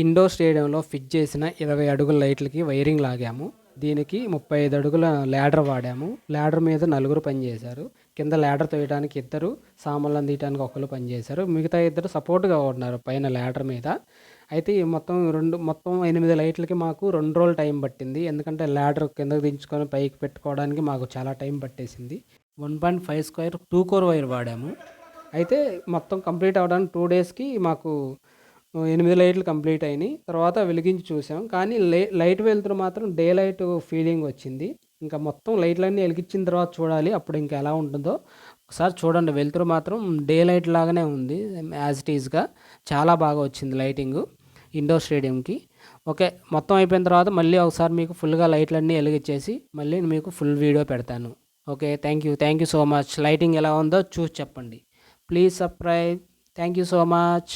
Indoor స్టేడియంలో fit చేసిన 20 అడుగుల లైట్లకి వైరింగ్ లాగాము. దీనికి 35 అడుగుల ల్యాడర్ వాడాము. ల్యాడర్ మీద నలుగురు పనిచేశారు. కింద ల్యాడర్ తోయడానికి ఇద్దరు, సామాన్లను తీయడానికి ఒకళ్ళు పనిచేశారు. మిగతా ఇద్దరు సపోర్ట్గా ఉన్నారు పైన ల్యాడర్ మీద. అయితే ఈ మొత్తం 8 లైట్లకి మాకు 2 రోజులు టైం పట్టింది. ఎందుకంటే ల్యాడర్ కిందకి దించుకొని పైకి పెట్టుకోవడానికి మాకు చాలా టైం పట్టేసింది. 1.5 స్క్వేర్ 2 కోర్ వైర్ వాడాము. అయితే మొత్తం కంప్లీట్ అవ్వడానికి 2 డేస్కి మాకు 8 లైట్లు కంప్లీట్ అయినాయి. తర్వాత వెలిగించి చూసాం. కానీ లైట్ వెలుతురు మాత్రం డే లైట్ ఫీలింగ్ వచ్చింది. ఇంకా మొత్తం లైట్లన్నీ వెలిగించిన తర్వాత చూడాలి అప్పుడు ఇంకా ఎలా ఉంటుందో. ఒకసారి చూడండి, వెలుతురు మాత్రం డే లైట్ లాగానే ఉంది యాజ్ ఇట్ ఈజ్గా. చాలా బాగా వచ్చింది లైటింగు ఇండోర్ స్టేడియంకి. ఓకే, మొత్తం అయిపోయిన తర్వాత మళ్ళీ ఒకసారి మీకు ఫుల్గా లైట్లన్నీ వెలిగించేసి మళ్ళీ మీకు ఫుల్ వీడియో పెడతాను. Okay, thank you so much. Lighting ఎలా ఉందో చూసి చెప్పండి. Please subscribe. Thank you so much.